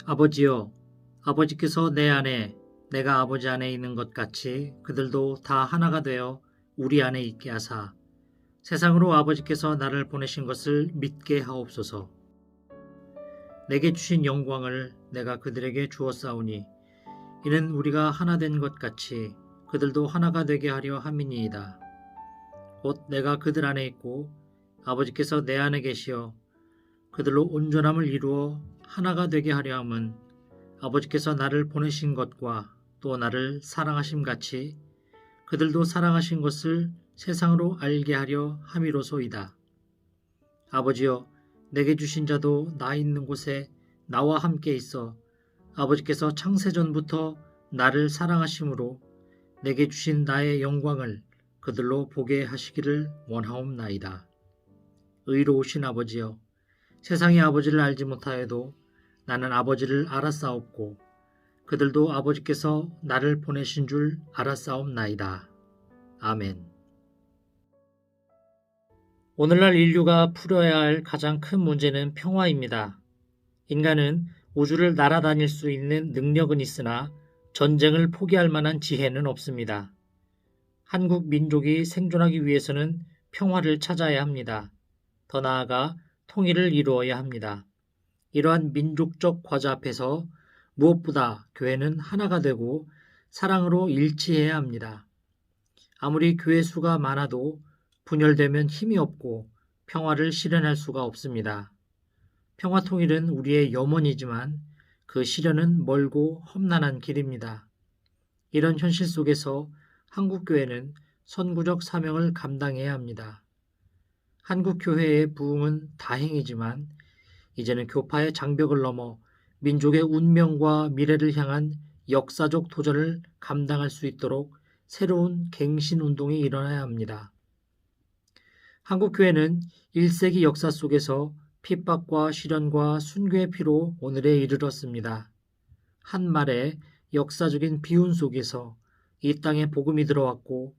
아버지여, 아버지께서 내 안에, 내가 아버지 안에 있는 것 같이 그들도 다 하나가 되어 우리 안에 있게 하사 세상으로 아버지께서 나를 보내신 것을 믿게 하옵소서. 내게 주신 영광을 내가 그들에게 주었사오니 이는 우리가 하나 된 것 같이 그들도 하나가 되게 하려 함이니이다. 곧 내가 그들 안에 있고 아버지께서 내 안에 계시어 그들로 온전함을 이루어 하나가 되게 하려 함은 아버지께서 나를 보내신 것과 또 나를 사랑하심 같이 그들도 사랑하신 것을 세상으로 알게 하려 함이로소이다. 아버지여, 내게 주신 자도 나 있는 곳에 나와 함께 있어 아버지께서 창세전부터 나를 사랑하심으로 내게 주신 나의 영광을 그들로 보게 하시기를 원하옵나이다. 의로우신 아버지여, 세상이 아버지를 알지 못하여도 나는 아버지를 알았사옵고 그들도 아버지께서 나를 보내신 줄 알았사옵나이다. 아멘. 오늘날 인류가 풀어야 할 가장 큰 문제는 평화입니다. 인간은 우주를 날아다닐 수 있는 능력은 있으나 전쟁을 포기할 만한 지혜는 없습니다. 한국 민족이 생존하기 위해서는 평화를 찾아야 합니다. 더 나아가 통일을 이루어야 합니다. 이러한 민족적 과제 앞에서 무엇보다 교회는 하나가 되고 사랑으로 일치해야 합니다. 아무리 교회 수가 많아도 분열되면 힘이 없고 평화를 실현할 수가 없습니다. 평화 통일은 우리의 염원이지만 그 실현은 멀고 험난한 길입니다. 이런 현실 속에서 한국교회는 선구적 사명을 감당해야 합니다. 한국교회의 부흥은 다행이지만 이제는 교파의 장벽을 넘어 민족의 운명과 미래를 향한 역사적 도전을 감당할 수 있도록 새로운 갱신운동이 일어나야 합니다. 한국교회는 1세기 역사 속에서 핍박과 시련과 순교의 피로 오늘에 이르렀습니다. 한 말의 역사적인 비운 속에서 이 땅에 복음이 들어왔고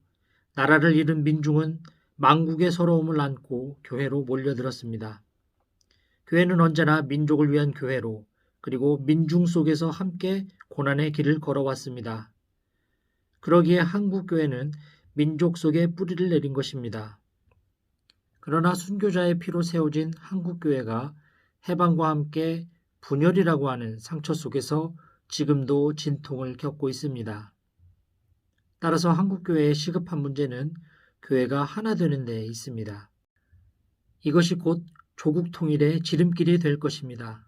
나라를 잃은 민중은 망국의 서러움을 안고 교회로 몰려들었습니다. 교회는 언제나 민족을 위한 교회로 그리고 민중 속에서 함께 고난의 길을 걸어왔습니다. 그러기에 한국교회는 민족 속에 뿌리를 내린 것입니다. 그러나 순교자의 피로 세워진 한국교회가 해방과 함께 분열이라고 하는 상처 속에서 지금도 진통을 겪고 있습니다. 따라서 한국교회의 시급한 문제는 교회가 하나 되는 데 있습니다. 이것이 곧 조국 통일의 지름길이 될 것입니다.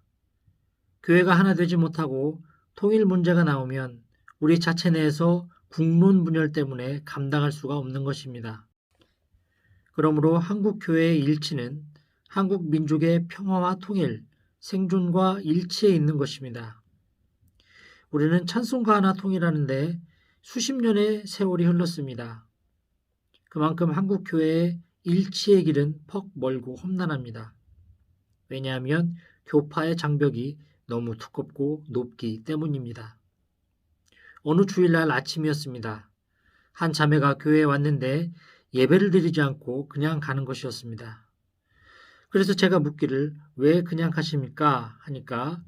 교회가 하나 되지 못하고 통일 문제가 나오면 우리 자체 내에서 국론 분열 때문에 감당할 수가 없는 것입니다. 그러므로 한국교회의 일치는 한국 민족의 평화와 통일, 생존과 일치에 있는 것입니다. 우리는 찬송가 하나 통일하는데 수십 년의 세월이 흘렀습니다. 그만큼 한국교회의 일치의 길은 퍽 멀고 험난합니다. 왜냐하면 교파의 장벽이 너무 두껍고 높기 때문입니다. 어느 주일날 아침이었습니다. 한 자매가 교회에 왔는데 예배를 드리지 않고 그냥 가는 것이었습니다. 그래서 제가 묻기를 왜 그냥 가십니까? 하니까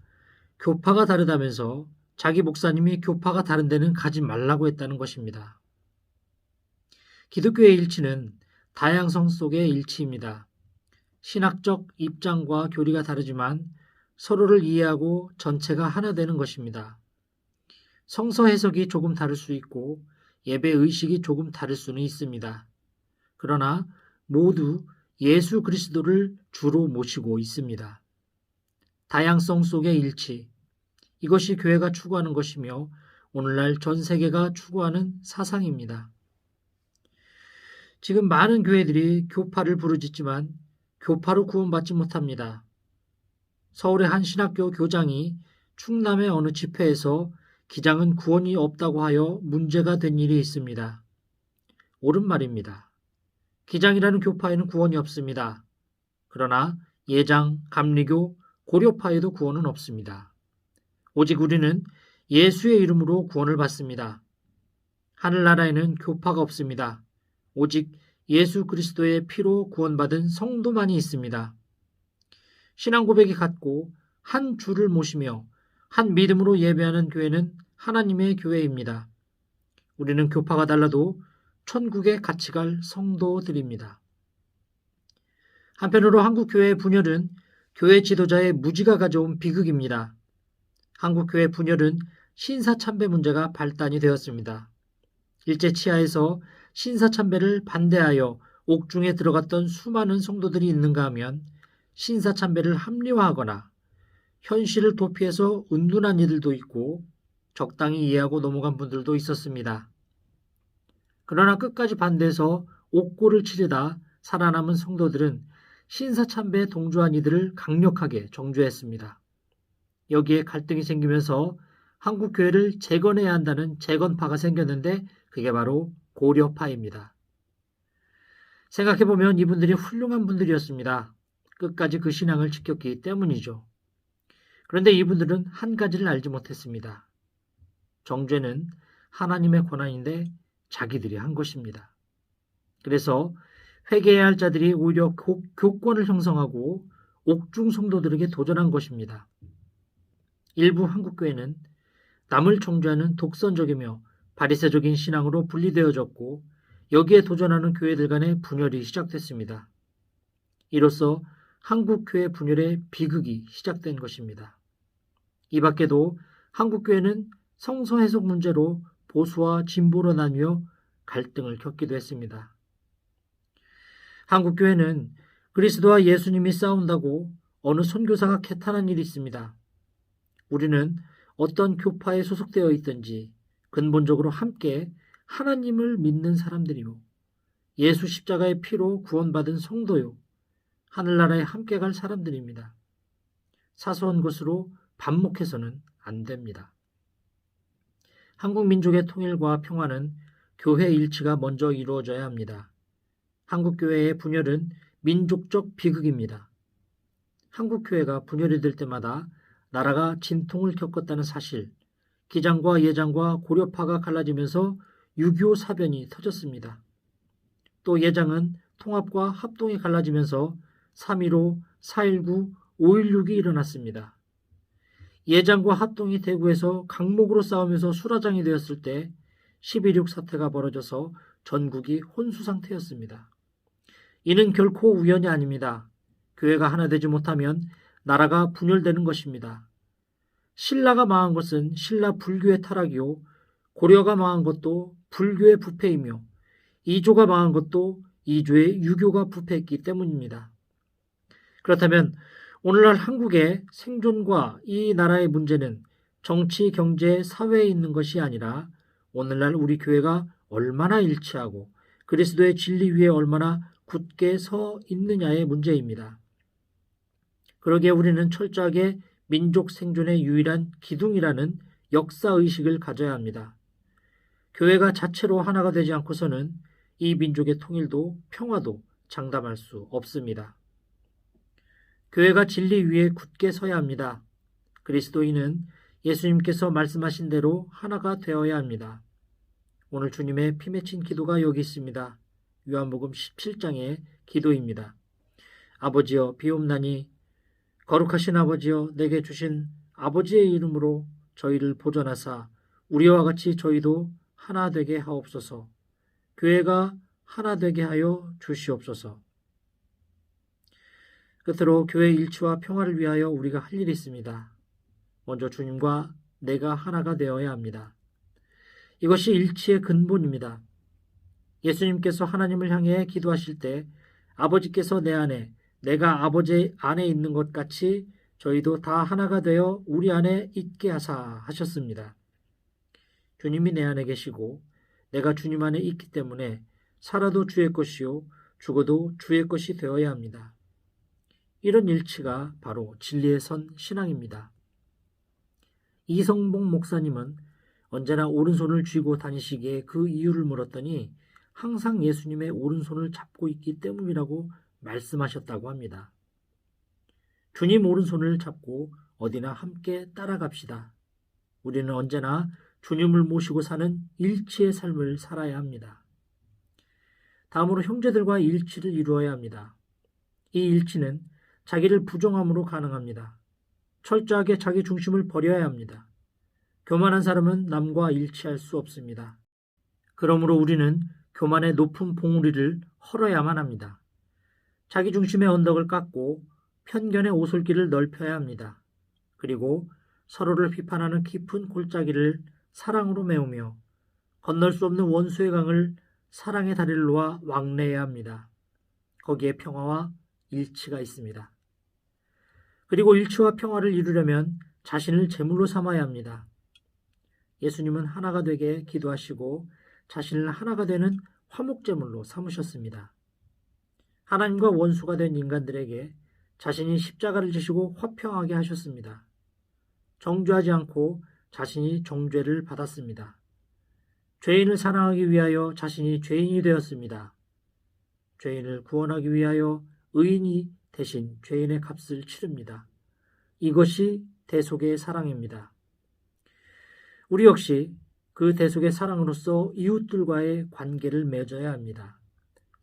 교파가 다르다면서 자기 목사님이 교파가 다른 데는 가지 말라고 했다는 것입니다. 기독교의 일치는 다양성 속의 일치입니다. 신학적 입장과 교리가 다르지만 서로를 이해하고 전체가 하나 되는 것입니다. 성서 해석이 조금 다를 수 있고 예배 의식이 조금 다를 수는 있습니다. 그러나 모두 예수 그리스도를 주로 모시고 있습니다. 다양성 속의 일치, 이것이 교회가 추구하는 것이며 오늘날 전 세계가 추구하는 사상입니다. 지금 많은 교회들이 교파를 부르짖지만 교파로 구원받지 못합니다. 서울의 한 신학교 교장이 충남의 어느 집회에서 기장은 구원이 없다고 하여 문제가 된 일이 있습니다. 옳은 말입니다. 기장이라는 교파에는 구원이 없습니다. 그러나 예장, 감리교, 고려파에도 구원은 없습니다. 오직 우리는 예수의 이름으로 구원을 받습니다. 하늘나라에는 교파가 없습니다. 오직 예수 그리스도의 피로 구원받은 성도만이 있습니다. 신앙 고백이 같고 한 주를 모시며 한 믿음으로 예배하는 교회는 하나님의 교회입니다. 우리는 교파가 달라도 천국에 같이 갈 성도들입니다. 한편으로 한국교회의 분열은 교회 지도자의 무지가 가져온 비극입니다. 한국교회 분열은 신사참배 문제가 발단이 되었습니다. 일제 치하에서 신사참배를 반대하여 옥중에 들어갔던 수많은 성도들이 있는가 하면 신사참배를 합리화하거나 현실을 도피해서 은둔한 이들도 있고 적당히 이해하고 넘어간 분들도 있었습니다. 그러나 끝까지 반대해서 옥고를 치르다 살아남은 성도들은 신사참배에 동조한 이들을 강력하게 정죄했습니다. 여기에 갈등이 생기면서 한국교회를 재건해야 한다는 재건파가 생겼는데 그게 바로 고려파입니다. 생각해보면 이분들이 훌륭한 분들이었습니다. 끝까지 그 신앙을 지켰기 때문이죠. 그런데 이분들은 한 가지를 알지 못했습니다. 정죄는 하나님의 권한인데 자기들이 한 것입니다. 그래서 회개해야 할 자들이 오히려 교권을 형성하고 옥중 성도들에게 도전한 것입니다. 일부 한국교회는 남을 정죄하는 독선적이며 바리새적인 신앙으로 분리되어졌고 여기에 도전하는 교회들 간의 분열이 시작됐습니다. 이로써 한국교회 분열의 비극이 시작된 것입니다. 이 밖에도 한국교회는 성서 해석 문제로 보수와 진보로 나뉘어 갈등을 겪기도 했습니다. 한국교회는 그리스도와 예수님이 싸운다고 어느 선교사가 개탄한 일이 있습니다. 우리는 어떤 교파에 소속되어 있든지 근본적으로 함께 하나님을 믿는 사람들이요. 예수 십자가의 피로 구원받은 성도요. 하늘나라에 함께 갈 사람들입니다. 사소한 것으로 반목해서는 안 됩니다. 한국 민족의 통일과 평화는 교회 일치가 먼저 이루어져야 합니다. 한국교회의 분열은 민족적 비극입니다. 한국교회가 분열이 될 때마다 나라가 진통을 겪었다는 사실, 기장과 예장과 고려파가 갈라지면서 6.25 사변이 터졌습니다. 또 예장은 통합과 합동이 갈라지면서 3.15, 4.19, 5.16이 일어났습니다. 예장과 합동이 대구에서 강목으로 싸우면서 수라장이 되었을 때 12.6 사태가 벌어져서 전국이 혼수 상태였습니다. 이는 결코 우연이 아닙니다. 교회가 하나 되지 못하면 나라가 분열되는 것입니다. 신라가 망한 것은 신라 불교의 타락이요, 고려가 망한 것도 불교의 부패이며 이조가 망한 것도 이조의 유교가 부패했기 때문입니다. 그렇다면 오늘날 한국의 생존과 이 나라의 문제는 정치, 경제, 사회에 있는 것이 아니라 오늘날 우리 교회가 얼마나 일치하고 그리스도의 진리 위에 얼마나 굳게 서 있느냐의 문제입니다. 그러기에 우리는 철저하게 민족 생존의 유일한 기둥이라는 역사의식을 가져야 합니다. 교회가 자체로 하나가 되지 않고서는 이 민족의 통일도 평화도 장담할 수 없습니다. 교회가 진리 위에 굳게 서야 합니다. 그리스도인은 예수님께서 말씀하신 대로 하나가 되어야 합니다. 오늘 주님의 피 맺힌 기도가 여기 있습니다. 요한복음 17장의 기도입니다. 아버지여 비옵나니 거룩하신 아버지여 내게 주신 아버지의 이름으로 저희를 보존하사 우리와 같이 저희도 하나 되게 하옵소서. 교회가 하나 되게 하여 주시옵소서. 끝으로 교회 일치와 평화를 위하여 우리가 할 일이 있습니다. 먼저 주님과 내가 하나가 되어야 합니다. 이것이 일치의 근본입니다. 예수님께서 하나님을 향해 기도하실 때 아버지께서 내 안에, 내가 아버지 안에 있는 것 같이 저희도 다 하나가 되어 우리 안에 있게 하사 하셨습니다. 주님이 내 안에 계시고 내가 주님 안에 있기 때문에 살아도 주의 것이요 죽어도 주의 것이 되어야 합니다. 이런 일치가 바로 진리에 선 신앙입니다. 이성봉 목사님은 언제나 오른손을 쥐고 다니시기에 그 이유를 물었더니 항상 예수님의 오른손을 잡고 있기 때문이라고 말씀하셨다고 합니다. 주님 오른손을 잡고 어디나 함께 따라갑시다. 우리는 언제나 주님을 모시고 사는 일치의 삶을 살아야 합니다. 다음으로 형제들과 일치를 이루어야 합니다. 이 일치는 자기를 부정함으로 가능합니다. 철저하게 자기 중심을 버려야 합니다. 교만한 사람은 남과 일치할 수 없습니다. 그러므로 우리는 교만의 높은 봉우리를 헐어야만 합니다. 자기 중심의 언덕을 깎고 편견의 오솔길을 넓혀야 합니다. 그리고 서로를 비판하는 깊은 골짜기를 사랑으로 메우며 건널 수 없는 원수의 강을 사랑의 다리를 놓아 왕래해야 합니다. 거기에 평화와 일치가 있습니다. 그리고 일치와 평화를 이루려면 자신을 제물로 삼아야 합니다. 예수님은 하나가 되게 기도하시고 자신을 하나가 되는 화목제물로 삼으셨습니다. 하나님과 원수가 된 인간들에게 자신이 십자가를 지시고 화평하게 하셨습니다. 정죄하지 않고 자신이 정죄를 받았습니다. 죄인을 사랑하기 위하여 자신이 죄인이 되었습니다. 죄인을 구원하기 위하여 의인이 대신 죄인의 값을 치릅니다. 이것이 대속의 사랑입니다. 우리 역시 그 대속의 사랑으로서 이웃들과의 관계를 맺어야 합니다.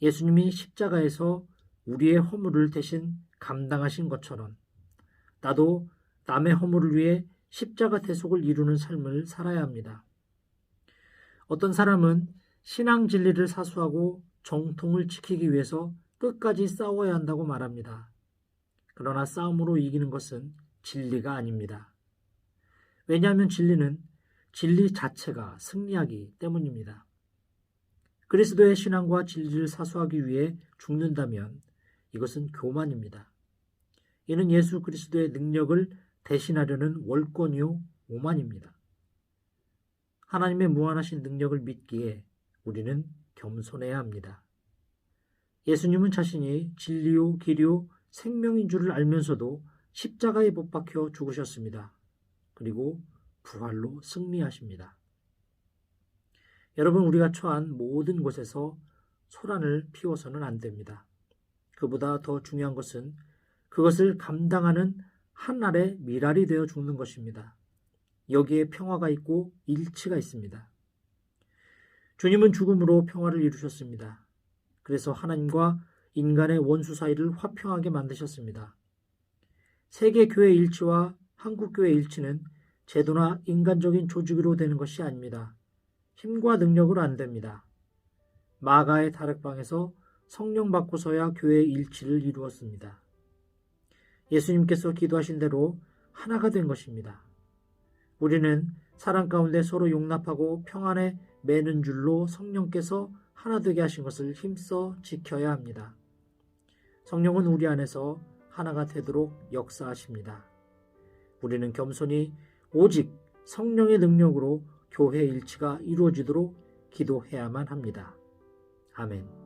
예수님이 십자가에서 우리의 허물을 대신 감당하신 것처럼 나도 남의 허물을 위해 십자가 대속을 이루는 삶을 살아야 합니다. 어떤 사람은 신앙 진리를 사수하고 정통을 지키기 위해서 끝까지 싸워야 한다고 말합니다. 그러나 싸움으로 이기는 것은 진리가 아닙니다. 왜냐하면 진리는 진리 자체가 승리하기 때문입니다. 그리스도의 신앙과 진리를 사수하기 위해 죽는다면 이것은 교만입니다. 이는 예수 그리스도의 능력을 대신하려는 월권이요 오만입니다. 하나님의 무한하신 능력을 믿기에 우리는 겸손해야 합니다. 예수님은 자신이 진리요 길이요 생명인 줄을 알면서도 십자가에 못 박혀 죽으셨습니다. 그리고 부활로 승리하십니다. 여러분, 우리가 처한 모든 곳에서 소란을 피워서는 안 됩니다. 그보다 더 중요한 것은 그것을 감당하는 한 알의 밀알이 되어 죽는 것입니다. 여기에 평화가 있고 일치가 있습니다. 주님은 죽음으로 평화를 이루셨습니다. 그래서 하나님과 인간의 원수 사이를 화평하게 만드셨습니다. 세계교회 일치와 한국교회 일치는 제도나 인간적인 조직으로 되는 것이 아닙니다. 힘과 능력으로 안 됩니다. 마가의 다락방에서 성령 받고서야 교회의 일치를 이루었습니다. 예수님께서 기도하신 대로 하나가 된 것입니다. 우리는 사랑 가운데 서로 용납하고 평안에 매는 줄로 성령께서 하나 되게 하신 것을 힘써 지켜야 합니다. 성령은 우리 안에서 하나가 되도록 역사하십니다. 우리는 겸손히 오직 성령의 능력으로 교회 일치가 이루어지도록 기도해야만 합니다. 아멘.